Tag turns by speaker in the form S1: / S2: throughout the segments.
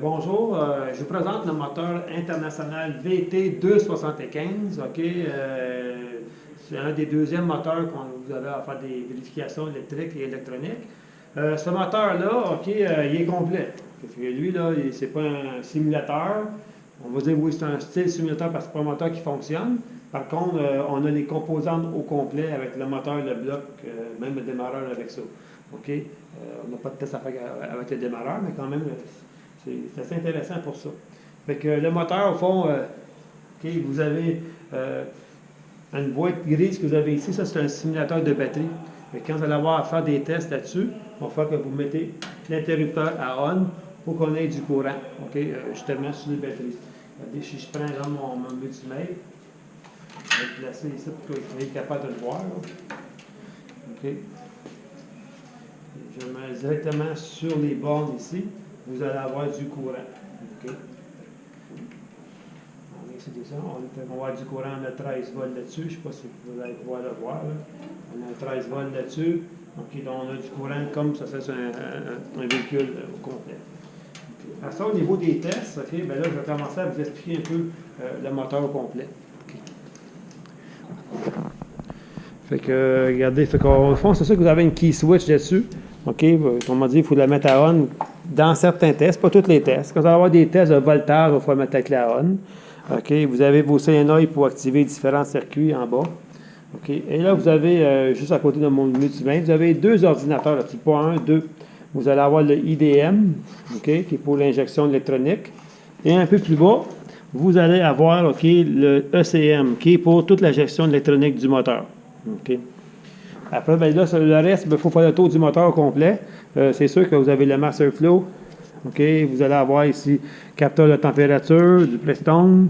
S1: Bonjour, je vous présente le moteur international VT275. C'est un des deuxièmes moteurs qu'on vous avez à faire des vérifications électriques et électroniques. Ce moteur-là, il est complet. Lui, là, c'est pas un simulateur. On va dire oui, c'est un style simulateur parce que c'est pas un moteur qui fonctionne. Par contre, on a les composantes au complet avec le moteur, le bloc, même le démarreur avec ça. On n'a pas de test à faire avec le démarreur, mais quand même, c'est assez intéressant pour ça. Fait que le moteur, au fond, vous avez une boîte grise que vous avez ici, ça c'est un simulateur de batterie. Fait que quand vous allez avoir à faire des tests là-dessus, il va falloir que vous mettez l'interrupteur à on pour qu'on ait du courant, justement sur les batteries. Regardez, si je prends là, mon multimètre, je vais le placer ici pour que vous soyez capable de le voir. Je mets directement sur les bornes ici. Vous allez avoir du courant. On va avoir du courant, on a 13 volts là-dessus. Je ne sais pas si vous allez pouvoir le voir. Là. On a 13 volts là-dessus. Donc on a du courant comme ça c'est un véhicule au complet. À ça, au niveau des tests, là, je vais commencer à vous expliquer un peu le moteur au complet. Fait que, regardez, au fond, c'est ça que vous avez une key switch dessus. Autrement dit, il faut la mettre à on dans certains tests, pas tous les tests. Quand vous allez avoir des tests de voltage, il faut la mettre avec la on. Vous avez vos solénoïdes pour activer différents circuits en bas. Et là, vous avez, juste à côté de mon multimètre, vous avez deux ordinateurs, là, pas un, deux. Vous allez avoir le IDM, qui est pour l'injection électronique. Et un peu plus bas, vous allez avoir le ECM, qui est pour toute la gestion électronique du moteur. Après, là, le reste, il faut faire le tour du moteur au complet. C'est sûr que vous avez le master flow. Vous allez avoir ici capteur de température, du Prestone.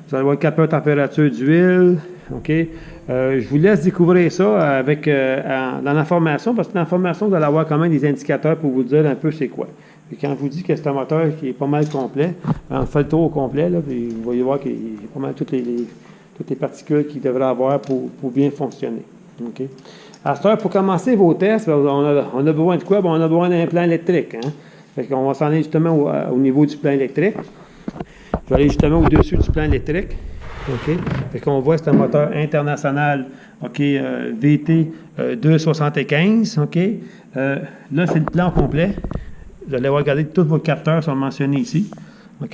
S1: Vous allez avoir capteur de température d'huile. Je vous laisse découvrir ça avec, dans l'information, parce que dans l'information, vous allez avoir quand même des indicateurs pour vous dire un peu c'est quoi. Et quand je vous dis que c'est un moteur qui est pas mal complet, on fait le tour au complet, là, puis vous voyez voir qu'il y a pas mal toutes les particules qu'il devrait avoir pour bien fonctionner. À cette heure, pour commencer vos tests, on a besoin de quoi? On a besoin d'un plan électrique. Fait qu'on va s'en aller justement au niveau du plan électrique. Je vais aller justement au-dessus du plan électrique. Fait qu'on voit que c'est un moteur international VT 275. Là, c'est le plan complet. Vous allez regarder, tous vos capteurs sont mentionnés ici.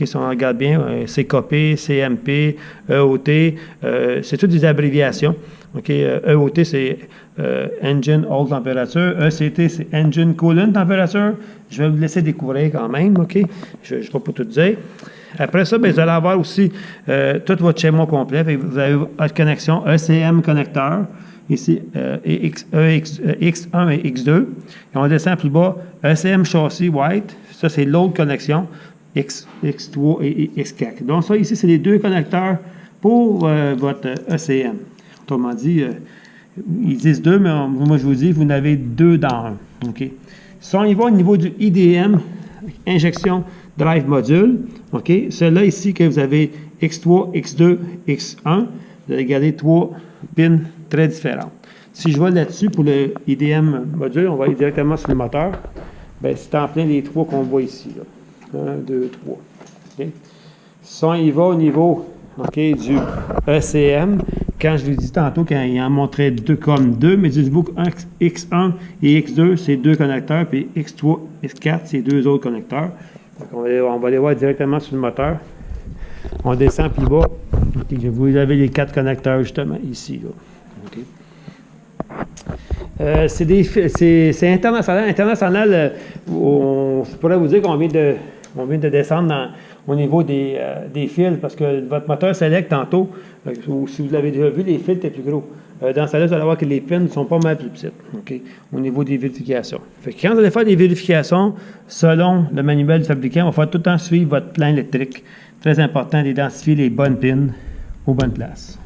S1: Si on regarde bien, CKP, CMP, EOT, c'est toutes des abréviations. EOT, c'est Engine Hold Temperature. ECT, c'est Engine Coolant Temperature. Je vais vous laisser découvrir quand même. Je ne vais pas tout dire. Après ça, vous allez avoir aussi tout votre schéma complet. Vous avez votre connexion ECM connecteur. Ici, X1 et X2. Et on descend plus bas, ECM châssis white. Ça, c'est l'autre connexion. X3 et X4. Donc, ça, ici, c'est les deux connecteurs pour votre ECM. Autrement dit, ils disent deux, mais moi, je vous dis, vous en avez deux dans un. Si on y va au niveau du IDM, injection drive module, celui-là ici, que vous avez X3, X2, X1, vous allez garder trois pins très différents. Si je vais là-dessus pour le IDM module, on va aller directement sur le moteur. C'est en plein les trois qu'on voit ici. 1, 2, 3. Si on y va au niveau du ECM, quand je vous dis tantôt qu'il en montrait deux comme deux, mais dites-vous que X1 et X2, c'est deux connecteurs, puis X3, X4, c'est deux autres connecteurs. Donc on va aller voir directement sur le moteur. On descend plus bas. Vous avez les quatre connecteurs justement ici. C'est international. International, je pourrais vous dire qu'on vient de descendre au niveau des fils, parce que votre moteur Select tantôt, si vous l'avez déjà vu, les fils étaient plus gros. Dans celle-là, vous allez voir que les pins sont pas mal plus petites, au niveau des vérifications. Fait que quand vous allez faire des vérifications, selon le manuel du fabricant, on va faire tout le temps suivre votre plan électrique. Très important d'identifier les bonnes pins aux bonnes places.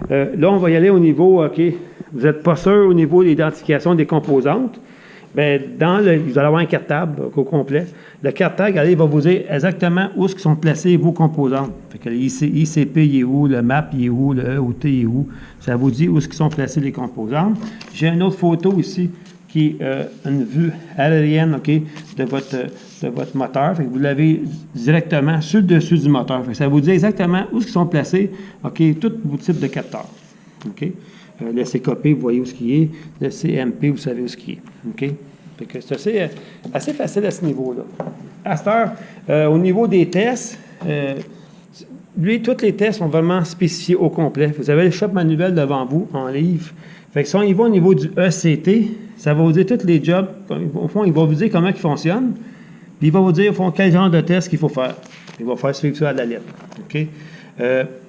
S1: Là, on va y aller au niveau, vous n'êtes pas sûr au niveau de l'identification des composantes. Vous allez avoir un cartable au complet. Le cartable, regardez, il va vous dire exactement où sont placées vos composantes. Fait que l'ICP, il est où, le MAP, il est où, le EOT, il est où. Ça vous dit où sont placées les composantes. J'ai une autre photo ici qui est une vue aérienne, OK, de votre moteur. Fait que vous l'avez directement sur le dessus du moteur. Fait que ça vous dit exactement où ils sont placés, OK, tous vos types de capteurs. OK? Le CKP, vous voyez où ce qui est. Le CMP, vous savez où ce qui est. OK? Fait que c'est assez facile à ce niveau-là. À cette heure, au niveau des tests, lui, tous les tests sont vraiment spécifiés au complet. Vous avez le shop manuel devant vous, en livre. Fait que si on y va au niveau du ECT, ça va vous dire tous les jobs. Au fond, il va vous dire comment ils fonctionnent. Puis il va vous dire, au fond, quel genre de test qu'il faut faire. Il va faire suivre ça à la lettre. OK?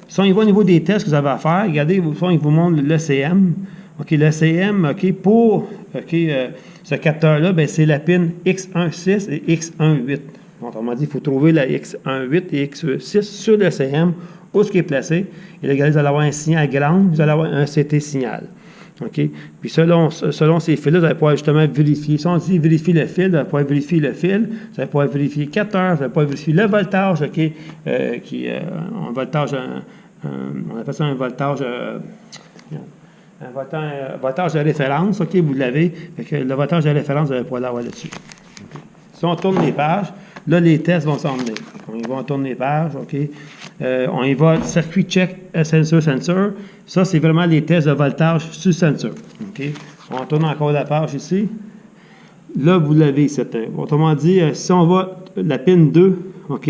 S1: Si on y va au niveau des tests que vous avez à faire, regardez, au fond, il vous montre l'ECM. OK, l'ECM, OK, pour ce capteur-là, ben, c'est la pin X16 et X18. Autrement dit, il faut trouver la X18 et X6 sur l'ECM, où ce qui est placé. Et là, regardez, vous allez avoir un signal ground, vous allez avoir un CT signal. OK? Puis selon ces fils-là, vous allez pouvoir justement vérifier. Si on dit vérifier le fil, vous allez pouvoir vérifier le fil, vous allez pouvoir vérifier le capteur, vous allez pouvoir vérifier le voltage, OK? Un voltage, on appelle ça un voltage, voltage de référence, OK? Vous l'avez. Le voltage de référence, vous allez pouvoir l'avoir là-dessus. Okay? Si on tourne les pages, là, les tests vont s'en venir. On tourne les pages, OK? On y va, circuit check, sensor. Ça, c'est vraiment les tests de voltage sur sensor. OK? On tourne encore la page ici. Là, vous l'avez. Autrement dit, si on va la pin 2, OK,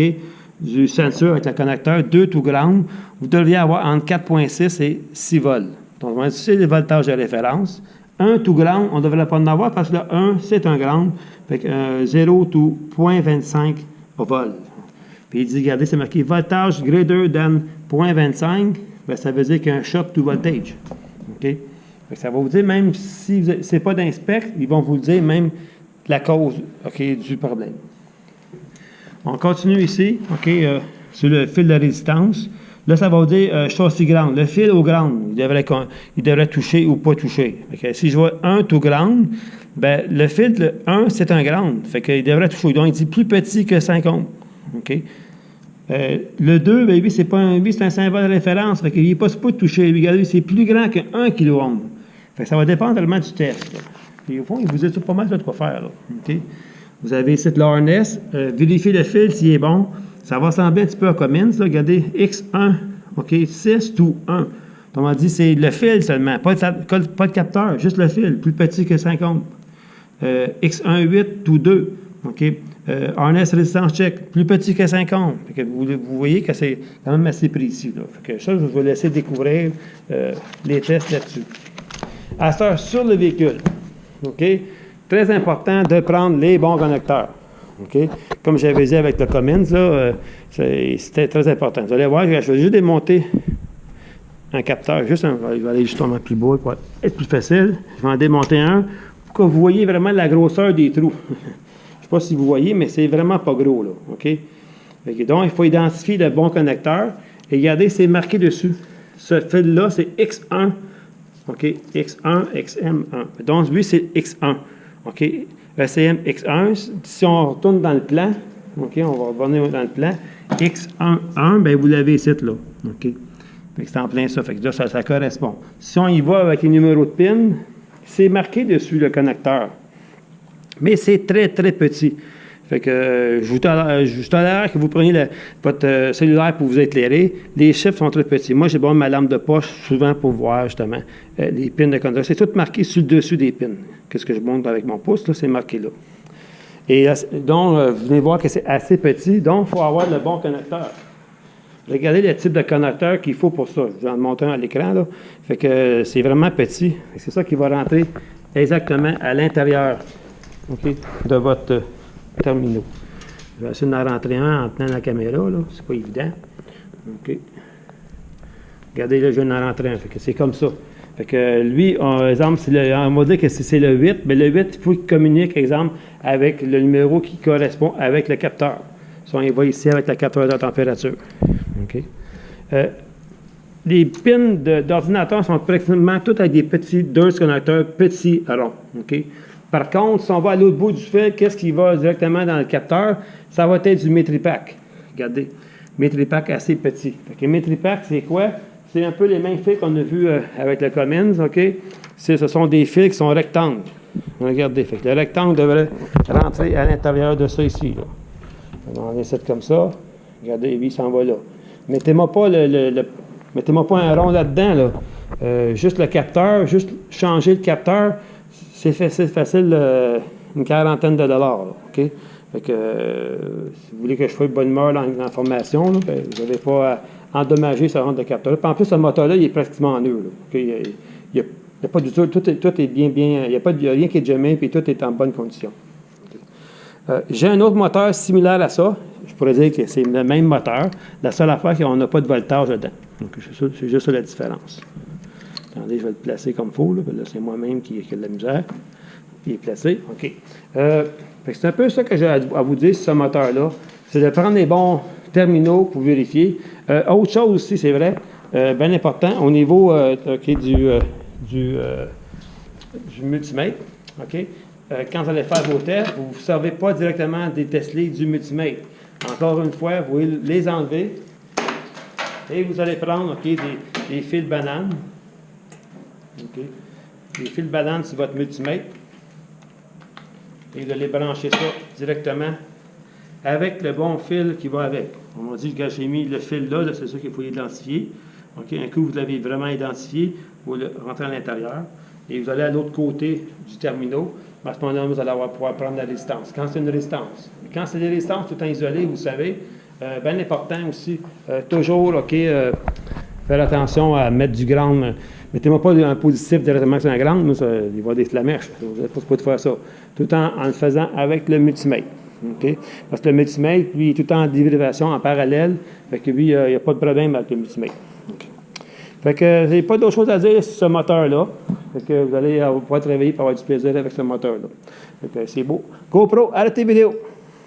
S1: du sensor avec le connecteur 2 to ground, vous devriez avoir entre 4.6 et 6 volts. Donc, c'est le voltage de référence. 1 to ground, on ne devrait pas en avoir parce que le 1, c'est un ground. Fait que 0 to 0.25 volts. Puis il dit, regardez, c'est marqué voltage greater than 0.25. Bien, ça veut dire qu'il y a un shock to voltage. OK? Fait que ça va vous dire, même si ce n'est pas d'inspect, ils vont vous dire même la cause, OK, du problème. On continue ici, OK, sur le fil de résistance. Là, ça va vous dire châssis ground. Le fil au ground, il devrait toucher ou pas toucher. Okay. Si je vois 1 to ground, ben, le fil, le 1, c'est un ground. Fait qu'il devrait toucher. Donc, il dit plus petit que 5 ohms. OK? Le 2, ben, lui, c'est un symbole de référence. Fait qu'il n'est pas supposé toucher. Regardez, c'est plus grand que 1 kΩ. Fait que ça va dépendre tellement du test. Là. Puis, au fond, il vous dit pas mal de quoi faire. Là. OK? Vous avez ici l'harness. Vérifiez le fil s'il est bon. Ça va ressembler un petit peu à Cummins. Là. Regardez, X1, OK, 6 to 1. On dit c'est le fil seulement, pas de capteur, juste le fil, plus petit que 5 ohms. X1, 8 to 2. OK. Harness résistance check, plus petit que 5 ohms. Fait que vous voyez que c'est quand même assez précis. Là. Fait que ça, je vais vous laisser découvrir les tests là-dessus. À cette heure, sur le véhicule, OK, très important de prendre les bons connecteurs. OK? Comme j'avais dit avec le Cummins, c'était très important. Vous allez voir, je vais juste démonter un capteur. Je vais aller justement plus bas pour être plus facile. Je vais en démonter un pour que vous voyez vraiment la grosseur des trous. Je ne sais pas si vous voyez, mais c'est vraiment pas gros. Là, OK? Donc, il faut identifier le bon connecteur. Et regardez, c'est marqué dessus. Ce fil-là, c'est X1. OK? X1, XM1. Donc, lui, c'est X1. OK? ECM X1, si on retourne dans le plan, OK, on va revenir dans le plan, X11, bien, vous l'avez ici, là, OK? Fait que c'est en plein ça, fait que là, ça correspond. Si on y va avec les numéros de PIN, c'est marqué dessus le connecteur, mais c'est très, très petit. Fait que je vous tolère que vous preniez votre cellulaire pour vous éclairer. Les chiffres sont très petits. Moi, j'ai besoin de ma lampe de poche souvent pour voir justement les pins de connecteur. C'est tout marqué sur le dessus des pins. Qu'est-ce que je montre avec mon pouce? Là, c'est marqué là. Et donc, vous venez voir que c'est assez petit. Donc, il faut avoir le bon connecteur. Regardez le type de connecteur qu'il faut pour ça. Je vais en montrer à l'écran. Là. Fait que c'est vraiment petit. C'est ça qui va rentrer exactement à l'intérieur, okay, de votre terminaux. Je vais essayer d'en rentrer un en tenant la caméra, là. C'est pas évident. OK. Regardez, là, je viens d'en rentrer un. Fait que c'est comme ça. Fait que lui, exemple, on va dire que c'est le 8, mais le 8, il faut qu'il communique, exemple, avec le numéro qui correspond avec le capteur. Si on y va ici avec le capteur de température. OK. Les pins d'ordinateur sont pratiquement tous avec des petits 2 connecteurs petits ronds. OK. Par contre, si on va à l'autre bout du fil, qu'est-ce qui va directement dans le capteur? Ça va être du Metripack. Regardez, Metripack assez petit. Fait Metripack, c'est quoi? C'est un peu les mêmes fils qu'on a vus avec le Cummins, OK? Ce sont des fils qui sont rectangles. Regardez, fait que le rectangle devrait rentrer à l'intérieur de ça ici. Là. On essaie comme ça. Regardez, lui, il s'en va là. Mettez-moi pas mettez-moi pas un rond là-dedans. Là. Juste le capteur, juste changer le capteur, c'est facile, une quarantaine de dollars. Là, OK? Fait que, si vous voulez que je fasse bonne humeur dans la formation, là, ben, vous n'avez pas à endommager ce rond de capteur. Puis en plus, ce moteur-là, il est pratiquement neuf. Okay? Il n'y a pas du tout, tout est bien, il n'y a rien qui est jamais, puis tout est en bonne condition. Okay. J'ai un autre moteur similaire à ça. Je pourrais dire que c'est le même moteur. La seule affaire, c'est qu'on n'a pas de voltage dedans. Donc, c'est juste ça la différence. Attendez, je vais le placer comme il faut. Là c'est moi-même qui ai de la misère. Il est placé. OK. C'est un peu ça que j'ai à vous dire sur ce moteur-là. C'est de prendre les bons terminaux pour vérifier. Autre chose aussi, c'est vrai, bien important, au niveau du multimètre. OK? Quand vous allez faire vos tests, vous ne servez pas directement des Tesla du multimètre. Encore une fois, vous pouvez les enlever et vous allez prendre des fils bananes. OK? Des fils bananes sur votre multimètre. Et vous allez brancher ça directement avec le bon fil qui va avec. On m'a dit que j'ai mis le fil là c'est ça qu'il faut identifier. Okay? Un coup, vous l'avez vraiment identifié, vous le rentrez à l'intérieur. Et vous allez à l'autre côté du terminal. À ce moment-là, vous allez pouvoir prendre la résistance. Quand c'est une résistance. Quand c'est des résistances tout le temps isolées, vous savez, bien important aussi, toujours, faire attention à mettre du ground. Mettez-moi pas un positif directement sur un ground, il va y avoir des flamèches. Vous n'êtes pas supposé faire ça. Tout le temps en le faisant avec le multimètre. Okay? Parce que le multimètre, lui, est tout le temps en dérivation, en parallèle. Fait que lui, il n'y a pas de problème avec le multimètre. Okay. Fait que j'ai pas d'autre chose à dire sur ce moteur-là. Fait que vous allez pouvoir travailler pour avoir du plaisir avec ce moteur-là. C'est beau. GoPro, arrêtez la vidéo.